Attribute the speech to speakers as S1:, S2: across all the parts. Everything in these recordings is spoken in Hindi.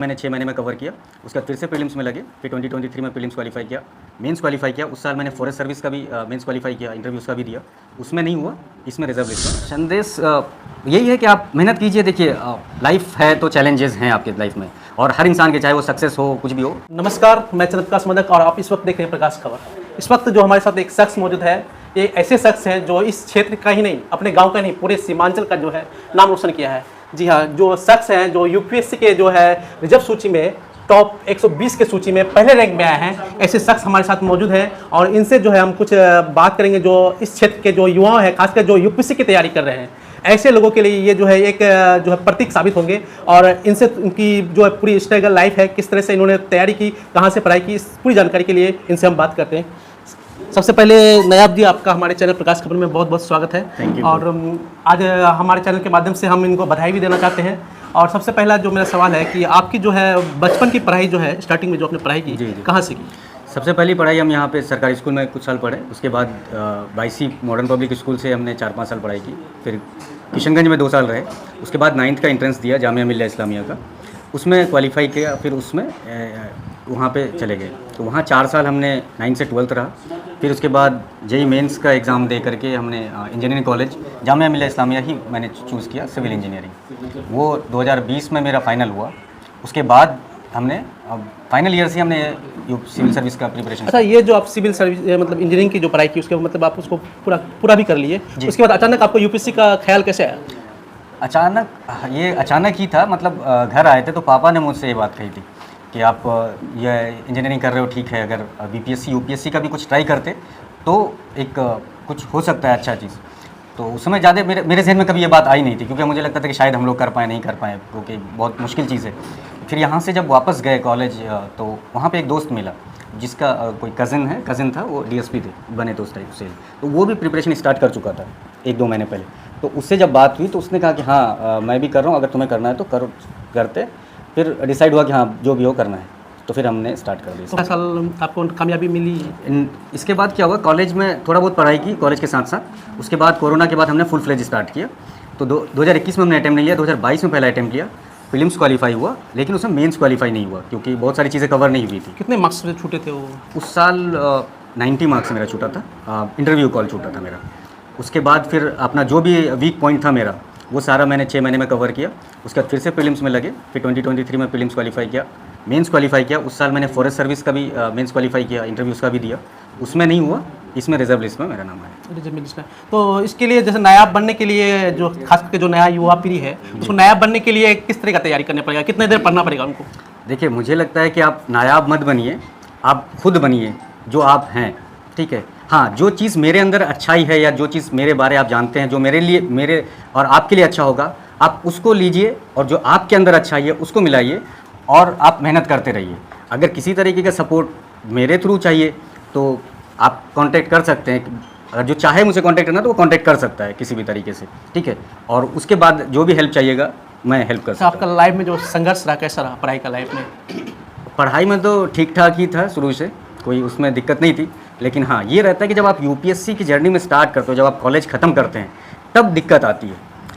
S1: मैंने 6 महीने में कवर किया। उसके बाद फिर से प्रीलिम्स में लगे, फिर 2023 में प्रीलिम्स क्वालीफाई किया, मेंस क्वालीफाई किया। उस साल मैंने फॉरेस्ट सर्विस का भी मेंस क्वालीफाई किया, इंटरव्यूज़ का भी दिया, उसमें नहीं हुआ, इसमें रिजर्व लिस्ट में। संदेश यही है कि आप मेहनत कीजिए। देखिए लाइफ है तो चैलेंजेस हैं आपके लाइफ में, और हर इंसान के, चाहे वो सक्सेस हो कुछ भी हो।
S2: नमस्कार, मैं चंद्रप्रकाश मोदक और आप इस वक्त देख रहे हैं प्रकाश खबर। इस वक्त जो हमारे साथ एक शख्स मौजूद है, ये ऐसे शख्स हैं जो इस क्षेत्र का ही नहीं, अपने गांव का नहीं, पूरे सीमांचल का जो है नाम रोशन किया है। जी हाँ, जो शख्स हैं जो यूपीएससी के जो है रिजर्व सूची में टॉप 120 के सूची में पहले रैंक में आए हैं, ऐसे शख्स हमारे साथ मौजूद हैं और इनसे जो है हम कुछ बात करेंगे जो इस क्षेत्र के जो युवा हैं, खासकर जो यूपीएससी की तैयारी कर रहे हैं, ऐसे लोगों के लिए ये जो है एक जो है प्रतीक साबित होंगे। और इनसे उनकी जो है पूरी स्ट्रगल लाइफ है, किस तरह से इन्होंने तैयारी की, कहाँ से पढ़ाई की, इस पूरी जानकारी के लिए इनसे हम बात करते हैं। सबसे पहले नयाब जी, आपका हमारे चैनल प्रकाश खबर में बहुत बहुत स्वागत है।
S1: Thank you.
S2: और आज हमारे चैनल के माध्यम से हम इनको बधाई भी देना चाहते हैं। और सबसे पहला जो मेरा सवाल है कि आपकी जो है बचपन की पढ़ाई जो है, स्टार्टिंग में जो आपने पढ़ाई की, कहाँ से की?
S1: सबसे पहली पढ़ाई हम यहाँ पे सरकारी स्कूल में कुछ साल पढ़े, उसके बाद बाईसी मॉडर्न पब्लिक स्कूल से हमने 4-5 साल पढ़ाई की, फिर किशनगंज में 2 साल रहे, उसके बाद 9th का एंट्रेंस दिया जामिया मिल्लिया इस्लामिया का, उसमें क्वालिफाई किया, फिर उसमें वहाँ पे चले गए। तो वहाँ 4 साल हमने 9th से 12th रहा, फिर उसके बाद जेई मेंस का एग्ज़ाम दे करके हमने इंजीनियरिंग कॉलेज जामिया मिल्लिया इस्लामिया ही मैंने चूज़ किया, सिविल इंजीनियरिंग। वो 2020 में मेरा फाइनल हुआ। उसके बाद हमने फाइनल ईयर से हमने सिविल सर्विस का प्रिपरेशन।
S2: अच्छा, ये जो आप सिविल सर्विस मतलब इंजीनियरिंग की जो पढ़ाई की, उसके मतलब आप उसको पूरा भी कर लिए, उसके बाद अचानक आपको यूपीएससी का ख्याल कैसे आया?
S1: अचानक ही था, मतलब घर आए थे तो पापा ने मुझसे ये बात कही थी कि आप ये इंजीनियरिंग कर रहे हो, ठीक है, अगर बीपीएससी यूपीएससी का भी कुछ ट्राई करते तो एक कुछ हो सकता है अच्छा चीज़। तो उस समय ज़्यादा मेरे जहन में कभी ये बात आई नहीं थी, क्योंकि मुझे लगता था कि शायद हम लोग कर पाए, नहीं कर पाए, क्योंकि बहुत मुश्किल चीज़ है। फिर यहाँ से जब वापस गए कॉलेज, तो वहाँ पे एक दोस्त मिला जिसका कोई कज़न था, वो डीएसपी थे बने तो उस टाइप से, तो वो भी प्रिपरेशन स्टार्ट कर चुका था 1-2 महीने पहले। तो उससे जब बात हुई तो उसने कहा कि हाँ मैं भी कर रहा हूँ, अगर तुम्हें करना है तो करते। फिर डिसाइड हुआ कि हाँ जो भी हो करना है, तो फिर हमने स्टार्ट कर दिया।
S2: तो साल आपको कामयाबी मिली?
S1: इसके बाद क्या हुआ, कॉलेज में थोड़ा बहुत पढ़ाई की कॉलेज के साथ साथ। उसके बाद कोरोना के बाद हमने फुल फ्लेज स्टार्ट किया। तो 2021 में हमने अटैम्प्ट नहीं लिया, 2022 में पहला अटैम्प्ट किया, प्रीलिम्स क्वालीफाई हुआ, लेकिन उसमें मेंस क्वालीफाई नहीं हुआ क्योंकि बहुत सारी चीज़ें कवर नहीं हुई थी।
S2: कितने मार्क्स से छूटे थे वो?
S1: उस साल 90 मार्क्स से मेरा छूटा था, इंटरव्यू कॉल छूटा था मेरा। उसके बाद फिर अपना जो भी वीक पॉइंट था मेरा, वो सारा मैंने 6 महीने में कवर किया। उसके बाद फिर से प्रीलिम्स में लगे, फिर 2023 में प्रीलिम्स क्वालीफाई किया, मेंस क्वालीफाई किया। उस साल मैंने फॉरेस्ट सर्विस का भी मेंस क्वालीफाई किया, इंटरव्यूज़ का भी दिया, उसमें नहीं हुआ, इसमें रिजर्व लिस्ट में मेरा नाम है।
S2: रिजर्व लिस्ट में। तो इसके लिए जैसे नायाब बनने के लिए, जो खास करके जो नया युवा पीढ़ी है, उसको नायाब बनने के लिए किस तरह का तैयारी करना पड़ेगा, कितने देर पढ़ना पड़ेगा उनको?
S1: देखिए, मुझे लगता है कि आप नायाब मत बनिए, आप खुद बनिए जो आप हैं, ठीक है। हाँ, जो चीज़ मेरे अंदर अच्छाई है या जो चीज़ मेरे बारे आप जानते हैं, जो मेरे और आपके लिए अच्छा होगा, आप उसको लीजिए, और जो आपके अंदर अच्छाई है उसको मिलाइए, और आप मेहनत करते रहिए। अगर किसी तरीके का सपोर्ट मेरे थ्रू चाहिए तो आप कांटेक्ट कर सकते हैं। अगर जो चाहे मुझे कांटेक्ट करना तो वो कांटेक्ट कर सकता है किसी भी तरीके से, ठीक है। और उसके बाद जो भी हेल्प चाहिएगा मैं हेल्प कर सकता हूँ।
S2: आपका लाइफ में जो संघर्ष रहा, कैसा रहा पढ़ाई का लाइफ में?
S1: पढ़ाई में तो ठीक ठाक ही था, शुरू से कोई उसमें दिक्कत नहीं थी। लेकिन हाँ, ये रहता है कि जब आप यूपीएससी की जर्नी में स्टार्ट करते हो, जब आप कॉलेज ख़त्म करते हैं, तब दिक्कत आती है।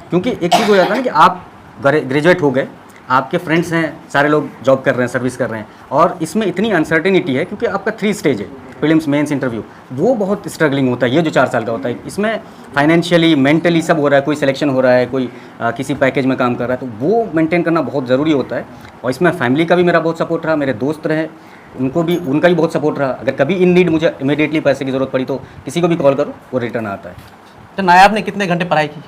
S1: क्योंकि एक चीज़ हो जाता है ना कि आप ग्रेजुएट हो गए, आपके फ्रेंड्स हैं, सारे लोग जॉब कर रहे हैं, सर्विस कर रहे हैं, और इसमें इतनी अनसर्टेनिटी है क्योंकि आपका 3 स्टेज है, प्रीलिम्स, मेंस, इंटरव्यू। वो बहुत स्ट्रगलिंग होता है, ये जो 4 साल का होता है, इसमें फाइनेंशियली, मेंटली सब हो रहा है, कोई सिलेक्शन हो रहा है, कोई किसी पैकेज में काम कर रहा है, तो वो मेंटेन करना बहुत ज़रूरी होता है। और इसमें फैमिली का भी मेरा बहुत सपोर्ट रहा, मेरे दोस्त रहे, उनका भी बहुत सपोर्ट रहा। अगर कभी इन नीड मुझे इमीडिएटली पैसे की ज़रूरत पड़ी तो किसी को भी कॉल करो, वो रिटर्न आता है।
S2: तो नायाब ने कितने घंटे पढ़ाई की?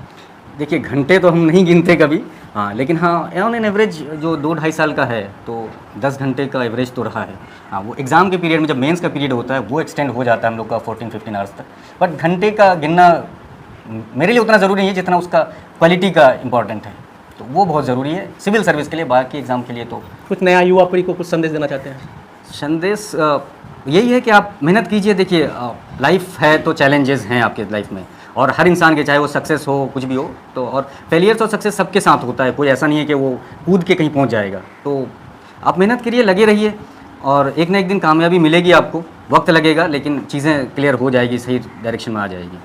S1: देखिए, घंटे तो हम नहीं गिनते कभी, हाँ, लेकिन हाँ ऑन एन एवरेज जो 2-2.5 साल का है तो 10 घंटे का एवरेज तो रहा है। हाँ, वो एग्ज़ाम के पीरियड में, जब मेंस का पीरियड होता है, वो एक्सटेंड हो जाता है हम लोग का 14-15 आवर्स तक। बट घंटे का गिनना मेरे लिए उतना ज़रूरी नहीं है जितना उसका क्वालिटी का इम्पॉर्टेंट है, तो वो बहुत ज़रूरी है सिविल सर्विस के लिए। बाकी एग्ज़ाम के लिए तो
S2: कुछ नया युवा पीढ़ी को कुछ संदेश देना चाहते हैं?
S1: संदेश यही है कि आप मेहनत कीजिए। देखिए लाइफ है तो चैलेंजेस हैं आपके लाइफ में, और हर इंसान के, चाहे वो सक्सेस हो कुछ भी हो, तो और फेलियर्स और सक्सेस सबके साथ होता है, कोई ऐसा नहीं है कि वो कूद के कहीं पहुंच जाएगा। तो आप मेहनत करिए, लगे रहिए, और एक ना एक दिन कामयाबी मिलेगी आपको। वक्त लगेगा लेकिन चीज़ें क्लियर हो जाएगी, सही डायरेक्शन में आ जाएगी।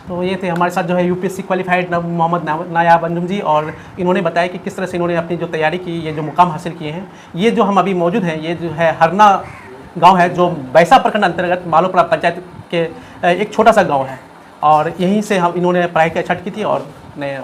S2: तो ये थे हमारे साथ जो है यूपीएससी क्वालिफाइड मोहम्मद नायाब अंजुम जी, और इन्होंने बताया कि किस तरह से इन्होंने अपनी जो तैयारी की, ये जो मुकाम हासिल किए हैं। ये जो हम अभी मौजूद हैं, ये जो है हरना गांव है, जो बैसा प्रखंड अंतर्गत मालोपड़ा पंचायत के एक छोटा सा गांव है, और यहीं से हम इन्होंने पढ़ाई की छठ की थी और ने